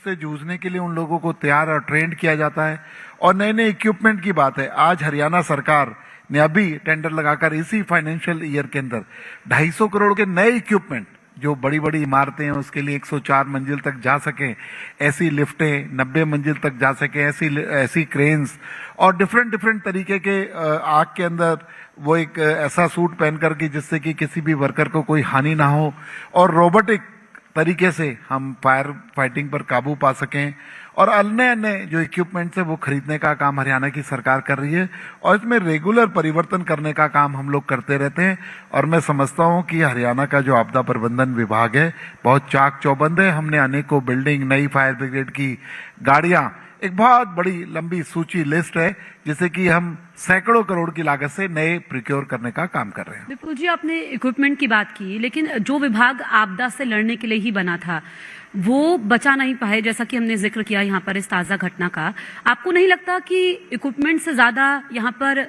से जूझने के लिए उन लोगों को तैयार और ट्रेंड किया जाता है। और नए नए इक्विपमेंट की बात है, आज हरियाणा सरकार ने अभी टेंडर लगाकर इसी फाइनेंशियल ईयर के अंदर 250 करोड़ के नए इक्विपमेंट, जो बड़ी बड़ी इमारतें हैं उसके लिए 104 मंजिल तक जा सकें, ऐसी लिफ्टें 90 मंजिल तक जा सकें, ऐसी क्रेन्स और डिफरेंट तरीके के आग के अंदर वो एक ऐसा सूट पहनकर कि जिससे कि किसी भी वर्कर को कोई हानि ना हो, और रोबोटिक तरीके से हम फायर फाइटिंग पर काबू पा सकें, और अन्य अन्य जो इक्विपमेंट्स है वो खरीदने का काम हरियाणा की सरकार कर रही है। और इसमें रेगुलर परिवर्तन करने का काम हम लोग करते रहते हैं। और मैं समझता हूं कि हरियाणा का जो आपदा प्रबंधन विभाग है बहुत चाक चौबंद है। हमने अनेकों बिल्डिंग, नई फायर ब्रिगेड की गाड़ियां, एक बहुत बड़ी लंबी सूची लिस्ट है जिसे कि हम सैकड़ों करोड़ की लागत से नए प्रिक्योर करने का काम कर रहे हैं। विपुल जी, आपने इक्विपमेंट की बात की, लेकिन जो विभाग आपदा से लड़ने के लिए ही बना था वो बचा नहीं पाए, जैसा कि हमने जिक्र किया यहाँ पर इस ताजा घटना का। आपको नहीं लगता कि इक्विपमेंट से ज्यादा यहाँ पर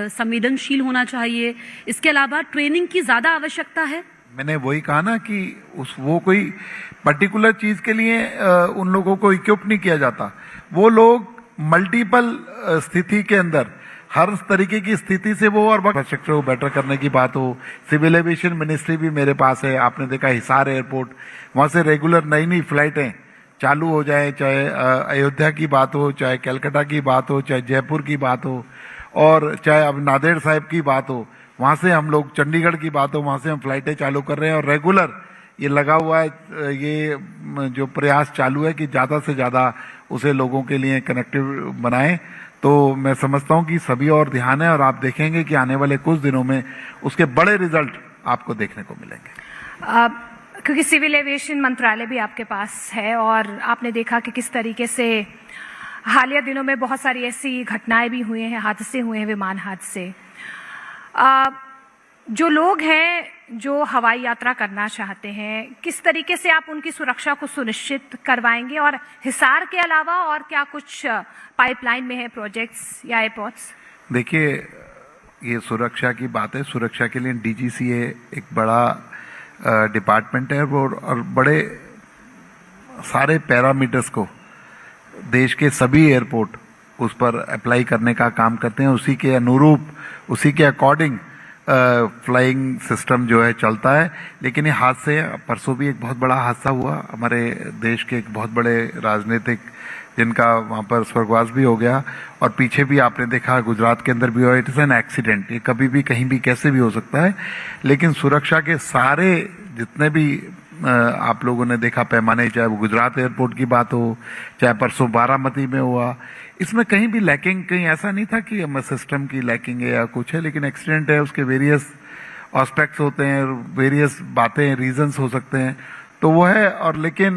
संवेदनशील होना चाहिए? इसके अलावा ट्रेनिंग की ज्यादा आवश्यकता है। मैंने वही कहा ना कि वो कोई पर्टिकुलर चीज के लिए उन लोगों को इक्विप नहीं किया जाता। वो लोग मल्टीपल स्थिति के अंदर, हर तरीके की स्थिति से वो, और इंफ्रास्ट्रक्चर को बेटर करने की बात हो, सिविल एविएशन मिनिस्ट्री भी मेरे पास है। आपने देखा हिसार एयरपोर्ट, वहां से रेगुलर नई नई फ्लाइटें चालू हो जाए, चाहे अयोध्या की बात हो, चाहे कलकत्ता की बात हो, चाहे जयपुर की बात हो, और चाहे अब नांदेड़ साहिब की बात हो, वहां से हम लोग, चंडीगढ़ की बात हो, वहां से हम फ्लाइटें चालू कर रहे हैं। और रेगुलर ये लगा हुआ है, ये जो प्रयास चालू है कि ज्यादा से ज्यादा उसे लोगों के लिए कनेक्टिव बनाएं। तो मैं समझता हूं कि सभी और ध्यान है, और आप देखेंगे कि आने वाले कुछ दिनों में उसके बड़े रिजल्ट आपको देखने को मिलेंगे। क्योंकि सिविल एविएशन मंत्रालय भी आपके पास है, और आपने देखा कि किस तरीके से हालिया दिनों में बहुत सारी ऐसी घटनाएं भी हुई हैं, हादसे हुए हैं, विमान हादसे। जो लोग हैं जो हवाई यात्रा करना चाहते हैं, किस तरीके से आप उनकी सुरक्षा को सुनिश्चित करवाएंगे? और हिसार के अलावा और क्या कुछ पाइपलाइन में है प्रोजेक्ट्स या एयरपोर्ट्स? देखिए, ये सुरक्षा की बात है। सुरक्षा के लिए डीजीसीए एक बड़ा डिपार्टमेंट है, और बड़े सारे पैरामीटर्स को देश के सभी एयरपोर्ट उस पर अप्लाई करने का काम करते हैं। उसी के अनुरूप, उसी के अकॉर्डिंग फ्लाइंग सिस्टम जो है चलता है। लेकिन ये हादसे, परसों भी एक बहुत बड़ा हादसा हुआ हमारे देश के एक बहुत बड़े राजनीतिक, जिनका वहाँ पर स्वर्गवास भी हो गया, और पीछे भी आपने देखा गुजरात के अंदर भी हुआ। इट इज एन एक्सीडेंट, ये कभी भी कहीं भी कैसे भी हो सकता है। लेकिन सुरक्षा के सारे जितने भी आप लोगों ने देखा पैमाने, चाहे वो गुजरात एयरपोर्ट की बात हो, चाहे परसों बारामती में हुआ, इसमें कहीं भी लैकिंग, कहीं ऐसा नहीं था कि सिस्टम की लैकिंग है या कुछ है। लेकिन एक्सीडेंट है, उसके वेरियस एस्पेक्ट्स होते हैं, वेरियस बातें, रीजंस हो सकते हैं, तो वो है। और लेकिन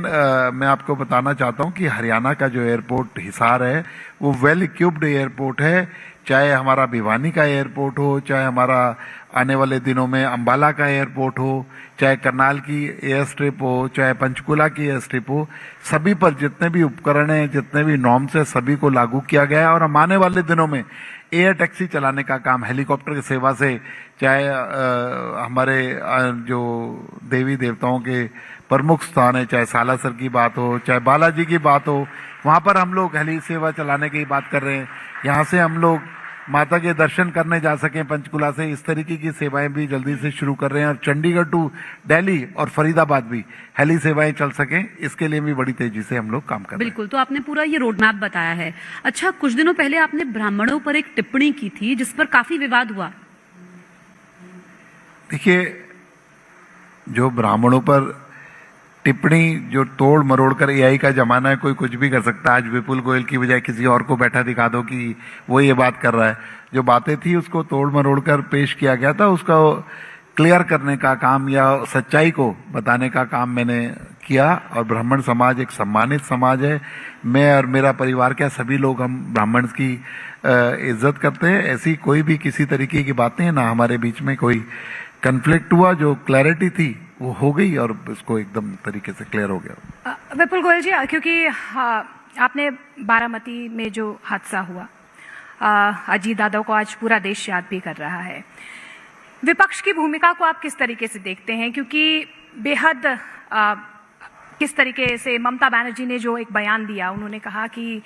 मैं आपको बताना चाहता हूं कि हरियाणा का जो एयरपोर्ट हिसार है वो वेल इक्विप्ड एयरपोर्ट है। चाहे हमारा भिवानी का एयरपोर्ट हो, चाहे हमारा आने वाले दिनों में अंबाला का एयरपोर्ट हो, चाहे करनाल की एयर स्ट्रिप हो, चाहे पंचकुला की एयर स्ट्रिप हो, सभी पर जितने भी उपकरण हैं, जितने भी नॉर्म्स है, सभी को लागू किया गया है। और हम आने वाले दिनों में एयर टैक्सी चलाने का काम, हेलीकॉप्टर की सेवा से, चाहे हमारे जो देवी देवताओं के प्रमुख स्थान है, चाहे सालासर की बात हो, चाहे बालाजी की बात हो, वहां पर हम लोग हेली सेवा चलाने की बात कर रहे हैं। यहाँ से हम लोग माता के दर्शन करने जा सकें पंचकुला से, इस तरीके की सेवाएं भी जल्दी से शुरू कर रहे हैं। और चंडीगढ़ टू दिल्ली और फरीदाबाद भी हेली सेवाएं चल सकें, इसके लिए भी बड़ी तेजी से हम लोग काम कर रहे हैं। बिल्कुल, तो आपने पूरा ये रोड मैप बताया है। अच्छा, कुछ दिनों पहले आपने ब्राह्मणों पर एक टिप्पणी की थी जिस पर काफी विवाद हुआ। देखिए, जो ब्राह्मणों पर टिप्पणी, जो तोड़ मरोड़ कर, एआई का जमाना है, कोई कुछ भी कर सकता है। आज विपुल गोयल की बजाय किसी और को बैठा दिखा दो कि वो ये बात कर रहा है। जो बातें थी उसको तोड़ मरोड़ कर पेश किया गया था, उसका क्लियर करने का काम या सच्चाई को बताने का काम मैंने किया। और ब्राह्मण समाज एक सम्मानित समाज है। मैं और मेरा परिवार, क्या सभी लोग, हम ब्राह्मण की इज्जत करते हैं। ऐसी कोई भी किसी तरीके की बातें ना हमारे बीच में कोई कन्फ्लिक्ट हुआ। जो क्लैरिटी थी वो हो गई और इसको एकदम तरीके से क्लियर हो गया। विपुल गोयल जी, क्योंकि आपने बारामती में जो हादसा हुआ, अजीत यादव को आज पूरा देश याद भी कर रहा है। विपक्ष की भूमिका को आप किस तरीके से देखते हैं? क्योंकि बेहद किस तरीके से ममता बनर्जी ने जो एक बयान दिया, उन्होंने कहा कि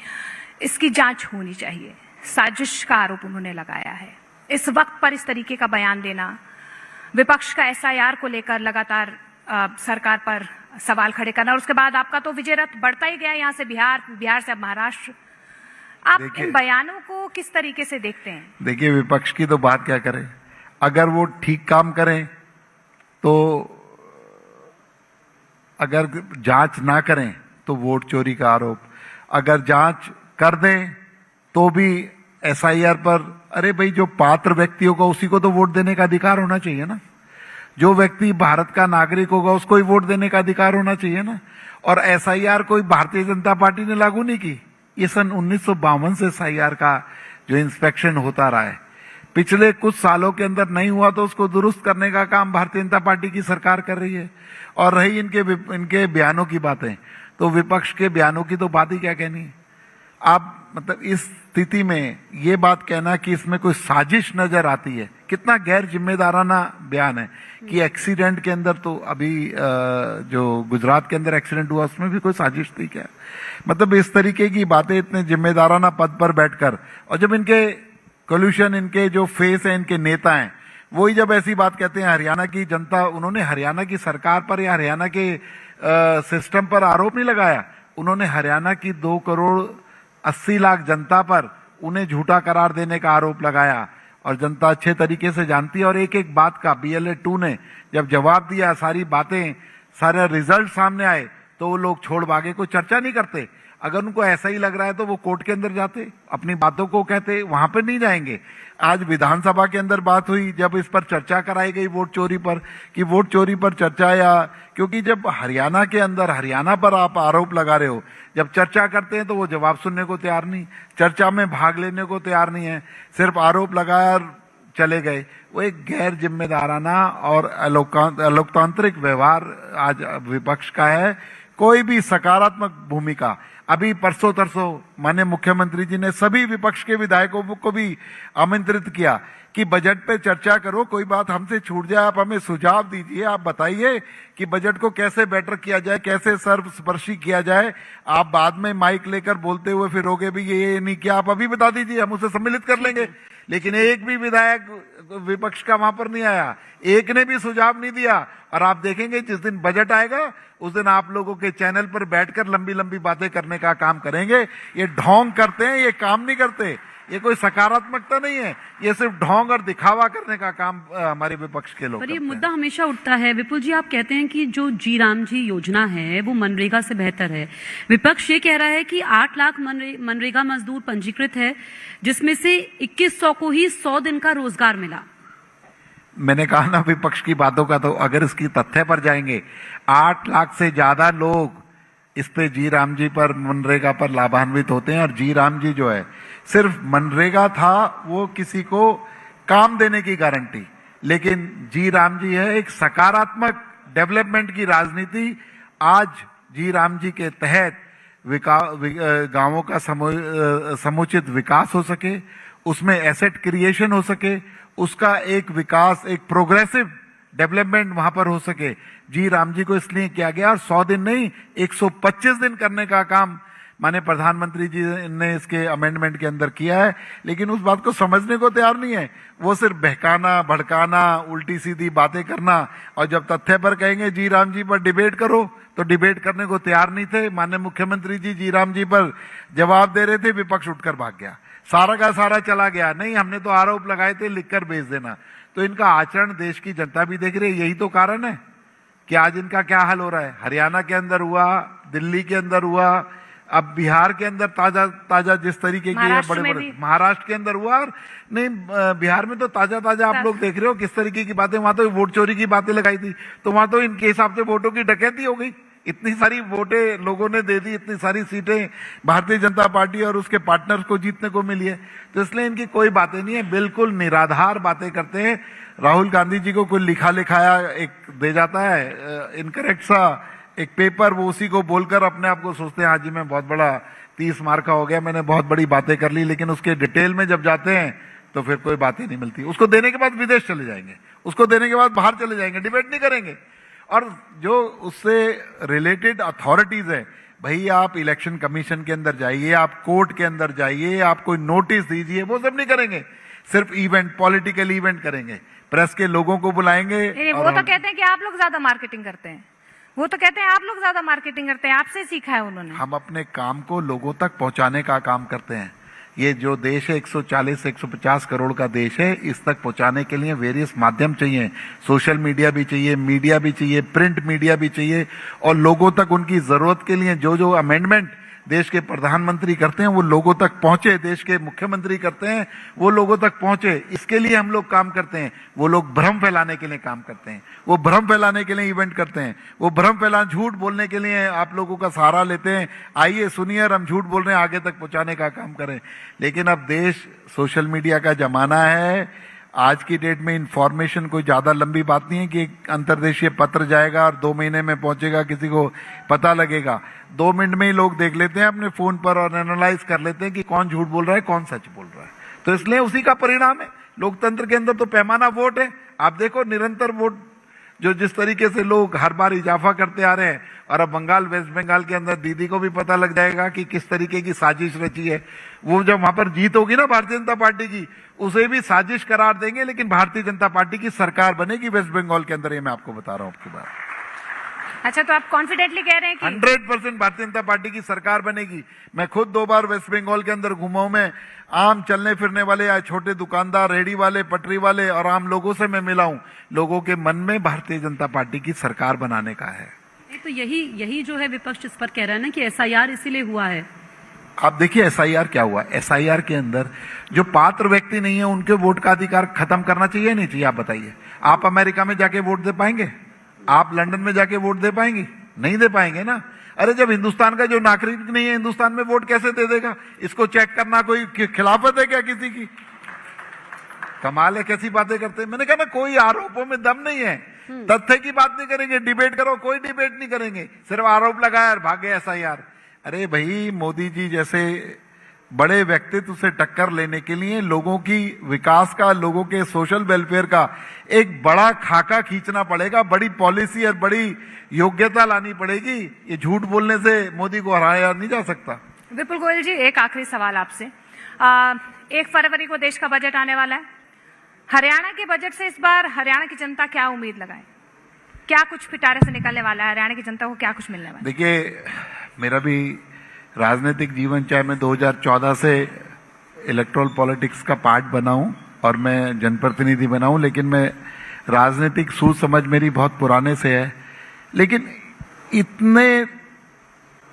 इसकी जांच होनी चाहिए, साजिश का आरोप उन्होंने लगाया है। इस वक्त पर इस तरीके का बयान देना, विपक्ष का एसआईआर को लेकर लगातार सरकार पर सवाल खड़े करना, और उसके बाद आपका तो विजय रथ बढ़ता ही गया, यहाँ से बिहार, बिहार से अब महाराष्ट्र। आप इन बयानों को किस तरीके से देखते हैं? देखिए, विपक्ष की तो बात क्या करें, अगर वो ठीक काम करें तो, अगर जांच ना करें तो वोट चोरी का आरोप, अगर जांच कर दें तो भी एसआईआर पर, अरे भाई जो पात्र व्यक्ति होगा उसी को तो वोट देने का अधिकार होना चाहिए ना। जो व्यक्ति भारत का नागरिक होगा उसको ही वोट देने का अधिकार होना चाहिए ना। और एसआईआर कोई भारतीय जनता पार्टी ने लागू नहीं की, ये सन 1952 से एसआईआर का जो इंस्पेक्शन होता रहा है, पिछले कुछ सालों के अंदर नहीं हुआ तो उसको दुरुस्त करने का काम भारतीय जनता पार्टी की सरकार कर रही है। और रही इनके बयानों की बातें, तो विपक्ष के बयानों की तो बात ही क्या कहनी है। आप मतलब इस स्थिति में ये बात कहना कि इसमें कोई साजिश नजर आती है, कितना गैर जिम्मेदाराना बयान है कि एक्सीडेंट के अंदर तो अभी जो गुजरात के अंदर एक्सीडेंट हुआ उसमें भी कोई साजिश थी क्या। मतलब इस तरीके की बातें इतने जिम्मेदाराना पद पर बैठकर, और जब इनके कोल्यूशन, इनके जो फेस है, इनके नेता हैं, वही जब ऐसी बात कहते हैं हरियाणा की जनता, उन्होंने हरियाणा की सरकार पर या हरियाणा के सिस्टम पर आरोप नहीं लगाया, उन्होंने हरियाणा की 2,80,00,000 जनता पर उन्हें झूठा करार देने का आरोप लगाया। और जनता अच्छे तरीके से जानती है। और एक एक बात का BLA 2 ने जब जवाब दिया, सारी बातें, सारे रिजल्ट सामने आए, तो वो लोग छोड़ भागे, कोई चर्चा नहीं करते। अगर उनको ऐसा ही लग रहा है तो वो कोर्ट के अंदर जाते, अपनी बातों को कहते, वहां पर नहीं जाएंगे। आज विधानसभा के अंदर बात हुई, जब इस पर चर्चा कराई गई वोट चोरी पर, कि वोट चोरी पर चर्चा, या क्योंकि जब हरियाणा के अंदर, हरियाणा पर आप आरोप लगा रहे हो, जब चर्चा करते हैं तो वो जवाब सुनने को तैयार नहीं, चर्चा में भाग लेने को तैयार नहीं है, सिर्फ आरोप लगाया और चले गए। वो एक गैर जिम्मेदाराना और अलोकतांत्रिक व्यवहार आज विपक्ष का है। कोई भी सकारात्मक भूमिका, अभी परसों तरसों माननीय मुख्यमंत्री जी ने सभी विपक्ष के विधायकों को भी आमंत्रित किया कि बजट पे चर्चा करो, कोई बात हमसे छूट जाए आप हमें सुझाव दीजिए, आप बताइए कि बजट को कैसे बेटर किया जाए, कैसे सर्वस्पर्शी किया जाए। आप बाद में माइक लेकर बोलते हुए फिरोगे भी ये नहीं किया, आप अभी बता दीजिए, हम उसे सम्मिलित कर लेंगे। लेकिन एक भी विधायक विपक्ष का वहां पर नहीं आया, एक ने भी सुझाव नहीं दिया। और आप देखेंगे जिस दिन बजट आएगा उस दिन आप लोगों के चैनल पर बैठकर लंबी लंबी बातें करने का काम करेंगे। ये ढोंग करते हैं, ये काम नहीं करते, ये कोई सकारात्मकता नहीं है, ये सिर्फ ढोंग और दिखावा करने का काम हमारे विपक्ष के लोग पर ये करते मुद्दा हैं। हमेशा उठता है। विपुल जी, आप कहते हैं कि जो जी राम जी योजना है वो मनरेगा से बेहतर है। विपक्ष ये कह रहा है कि 8 लाख मनरेगा मजदूर पंजीकृत है, जिसमें से 2100 को ही 100 दिन का रोजगार मिला। मैंने कहा ना, विपक्ष की बातों का तो अगर इसकी तथ्य पर जाएंगे, 8 लाख से ज्यादा लोग इस पे जी राम जी पर, मनरेगा पर लाभान्वित होते हैं। और जी राम जी जो है, सिर्फ मनरेगा था वो किसी को काम देने की गारंटी, लेकिन जी राम जी है एक सकारात्मक डेवलपमेंट की राजनीति। आज जी राम जी के तहत गांवों का समुचित विकास हो सके, उसमें एसेट क्रिएशन हो सके, उसका एक विकास, एक प्रोग्रेसिव डेवलपमेंट वहां पर हो सके, जी राम जी को इसलिए किया गया। और 100 दिन नहीं, 125 दिन करने का काम माने प्रधानमंत्री जी ने इसके अमेंडमेंट के अंदर किया है। लेकिन उस बात को समझने को तैयार नहीं है, वो सिर्फ बहकाना, भड़काना, उल्टी सीधी बातें करना। और जब तथ्य पर कहेंगे जी राम जी पर डिबेट करो, तो डिबेट करने को तैयार नहीं थे। माननीय मुख्यमंत्री जी राम जी पर जवाब दे रहे थे, विपक्ष उठकर भाग गया, सारा का सारा चला गया। नहीं, हमने तो आरोप लगाए थे, लिखकर भेज देना। तो इनका आचरण देश की जनता भी देख रही है। यही तो कारण है कि आज इनका क्या हाल हो रहा है। हरियाणा के अंदर हुआ, दिल्ली के अंदर हुआ, अब बिहार के अंदर ताजा ताजा जिस तरीके की बड़े बड़े, महाराष्ट्र के अंदर हुआ। और नहीं, बिहार में तो ताजा ताजा आप लोग देख रहे हो किस तरीके की बातें। वहां तो वोट चोरी की बातें लगाई थी, तो वहां तो इनके हिसाब से वोटों की डकैती हो गई। इतनी सारी वोटें लोगों ने दे दी, इतनी सारी सीटें भारतीय जनता पार्टी और उसके पार्टनर्स को जीतने को मिली है। तो इसलिए इनकी कोई बातें नहीं है, बिल्कुल निराधार बातें करते हैं। राहुल गांधी जी को कोई लिखा लिखाया एक दे जाता है इनकरेक्ट सा एक पेपर, वो उसी को बोलकर अपने आप को सोचते हैं हाँ जी मैं बहुत बड़ा 30 मार्क का हो गया, मैंने बहुत बड़ी बातें कर ली। लेकिन उसके डिटेल में जब जाते हैं तो फिर कोई बातें नहीं मिलती। उसको देने के बाद विदेश चले जाएंगे, उसको देने के बाद बाहर चले जाएंगे, डिबेट नहीं करेंगे। और जो उससे रिलेटेड अथॉरिटीज है, भाई आप इलेक्शन कमीशन के अंदर जाइए, आप कोर्ट के अंदर जाइए, आप कोई नोटिस दीजिए, वो सब नहीं करेंगे। सिर्फ इवेंट, पॉलिटिकल इवेंट करेंगे, प्रेस के लोगों को बुलाएंगे। नहीं, वो तो कहते हैं कि आप लोग ज्यादा मार्केटिंग करते हैं, वो तो कहते हैं आप लोग ज्यादा मार्केटिंग करते हैं, आपसे सीखा है उन्होंने। हम अपने काम को लोगों तक पहुंचाने का काम करते हैं। ये जो देश है 140 से 150 करोड़ का देश है, इस तक पहुंचाने के लिए वेरियस माध्यम चाहिए। सोशल मीडिया भी चाहिए, मीडिया भी चाहिए, प्रिंट मीडिया भी चाहिए, और लोगों तक उनकी जरूरत के लिए जो जो अमेंडमेंट देश के प्रधानमंत्री करते हैं वो लोगों तक पहुंचे, देश के मुख्यमंत्री करते हैं वो लोगों तक पहुंचे। इसके लिए हम लोग काम करते हैं। वो लोग भ्रम फैलाने के लिए काम करते हैं, वो भ्रम फैलाने के लिए इवेंट करते हैं, वो भ्रम फैलाने, झूठ बोलने के लिए आप लोगों का सहारा लेते हैं। आइए सुनिए, हम झूठ बोल रहे हैं, आगे तक पहुंचाने का काम करें। लेकिन अब देश सोशल मीडिया का जमाना है। आज की डेट में इंफॉर्मेशन कोई ज्यादा लंबी बात नहीं है कि एक अंतर्देशीय पत्र जाएगा और 2 महीने में पहुंचेगा, किसी को पता लगेगा। 2 मिनट में ही लोग देख लेते हैं अपने फोन पर और एनालाइज कर लेते हैं कि कौन झूठ बोल रहा है, कौन सच बोल रहा है। तो इसलिए उसी का परिणाम है। लोकतंत्र के अंदर तो पैमाना वोट है। आप देखो निरंतर वोट जो जिस तरीके से लोग हर बार इजाफा करते आ रहे हैं, और अब बंगाल, वेस्ट बंगाल के अंदर दीदी को भी पता लग जाएगा कि किस तरीके की साजिश रची है। वो जब वहां पर जीत होगी ना भारतीय जनता पार्टी की, उसे भी साजिश करार देंगे, लेकिन भारतीय जनता पार्टी की सरकार बनेगी वेस्ट बंगाल के अंदर। ये मैं आपको बता रहा हूं आपकी बात। अच्छा, तो आप कॉन्फिडेंटली कह रहे हैं कि 100% भारतीय जनता पार्टी की सरकार बनेगी। मैं खुद 2 बार वेस्ट बंगाल के अंदर घूमा हूं। मैं आम चलने फिरने वाले या छोटे दुकानदार, रेहड़ी वाले, पटरी वाले और आम लोगों से मैं मिला हूं। लोगों के मन में भारतीय जनता पार्टी की सरकार बनाने का है। तो यही जो है विपक्ष इस पर कह रहा है ना कि एसआईआर इसीलिए हुआ है। आप देखिए एसआईआर क्या हुआ। एसआईआर के अंदर जो पात्र व्यक्ति नहीं है उनके वोट का अधिकार खत्म करना चाहिए, नहीं चाहिए? आप बताइए। आप अमेरिका में जाके वोट दे पाएंगे? आप लंदन में जाके वोट दे पाएंगे? नहीं दे पाएंगे ना। अरे जब हिंदुस्तान का जो नागरिक नहीं है हिंदुस्तान में वोट कैसे दे देगा? इसको चेक करना कोई खिलाफत है क्या किसी की? कमाल है, कैसी बातें करते हैं। मैंने कहा ना, कोई आरोपों में दम नहीं है। तथ्य की बात नहीं करेंगे, डिबेट करो, कोई डिबेट नहीं करेंगे, सिर्फ आरोप लगाया और भागे एसआईआर। अरे भाई, मोदी जी जैसे बड़े व्यक्तित्व से टक्कर लेने के लिए लोगों की विकास का, लोगों के सोशल वेलफेयर का एक बड़ा खाका खींचना पड़ेगा, बड़ी पॉलिसी और बड़ी योग्यता लानी पड़ेगी। ये झूठ बोलने से मोदी को हराया नहीं जा सकता। विपुल गोयल जी, एक आखिरी सवाल आपसे। 1 फरवरी को देश का बजट आने वाला है। हरियाणा के बजट से इस बार हरियाणा की जनता क्या उम्मीद लगाए? क्या कुछ पिटारे से निकलने वाला है? हरियाणा की जनता को क्या कुछ मिलने वाला है? देखिए, मेरा भी राजनीतिक जीवन, चाहे मैं 2014 से इलेक्ट्रल पॉलिटिक्स का पार्ट बना हूं और मैं जनप्रतिनिधि बना हूं, लेकिन मैं राजनीतिक सूझ समझ मेरी बहुत पुराने से है। लेकिन इतने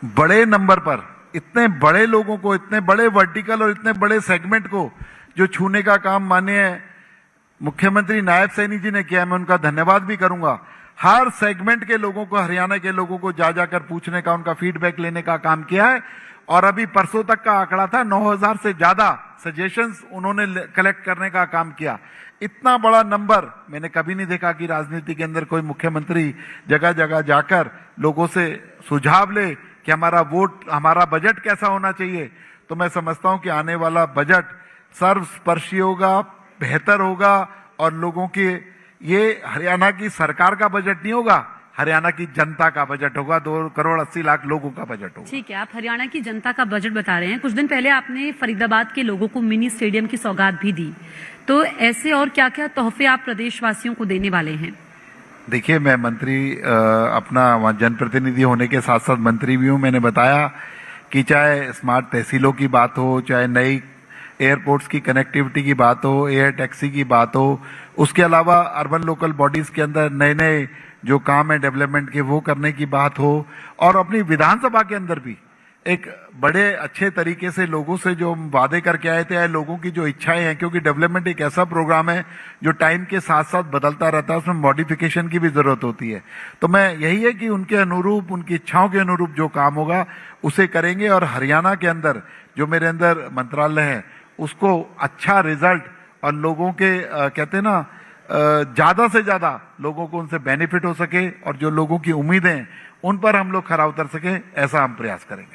बड़े नंबर पर, इतने बड़े लोगों को, इतने बड़े वर्टिकल और इतने बड़े सेगमेंट को जो छूने का काम माननीय मुख्यमंत्री नायब सैनी जी ने किया, मैं उनका धन्यवाद भी करूंगा। हर सेगमेंट के लोगों को, हरियाणा के लोगों को जा जाकर पूछने का, उनका फीडबैक लेने का काम किया है। और अभी परसों तक का आंकड़ा था 9000 से ज्यादा सजेशंस उन्होंने कलेक्ट करने का काम किया। इतना बड़ा नंबर मैंने कभी नहीं देखा कि राजनीति के अंदर कोई मुख्यमंत्री जगह जगह जाकर लोगों से सुझाव ले कि हमारा वोट, हमारा बजट कैसा होना चाहिए। तो मैं समझता हूं कि आने वाला बजट सर्वस्पर्शी होगा, बेहतर होगा, और लोगों के, ये हरियाणा की सरकार का बजट नहीं होगा, हरियाणा की जनता का बजट होगा। 2 करोड़ 80 लाख लोगों का बजट होगा। ठीक है, आप हरियाणा की जनता का बजट बता रहे हैं। कुछ दिन पहले आपने फरीदाबाद के लोगों को मिनी स्टेडियम की सौगात भी दी। तो ऐसे और क्या क्या तोहफे आप प्रदेशवासियों को देने वाले हैं? देखिए, मैं मंत्री, अपना जनप्रतिनिधि होने के साथ साथ मंत्री भी हूं। मैंने बताया कि चाहे स्मार्ट तहसीलों की बात हो, चाहे नई एयरपोर्ट्स की कनेक्टिविटी की बात हो, एयर टैक्सी की बात हो, उसके अलावा अर्बन लोकल बॉडीज के अंदर नए नए जो काम है डेवलपमेंट के, वो करने की बात हो, और अपनी विधानसभा के अंदर भी एक बड़े अच्छे तरीके से लोगों से जो वादे करके आए थे, लोगों की जो इच्छाएं हैं, क्योंकि डेवलपमेंट एक ऐसा प्रोग्राम है जो टाइम के साथ साथ बदलता रहता है, उसमें मॉडिफिकेशन की भी जरूरत होती है। तो मैं यही है कि उनके अनुरूप, उनकी इच्छाओं के अनुरूप जो काम होगा उसे करेंगे। और हरियाणा के अंदर जो मेरे अंदर मंत्रालय है, उसको अच्छा रिजल्ट और लोगों के कहते हैं ना, ज्यादा से ज्यादा लोगों को उनसे बेनिफिट हो सके, और जो लोगों की उम्मीदें उन पर हम लोग खरा उतर सके, ऐसा हम प्रयास करेंगे।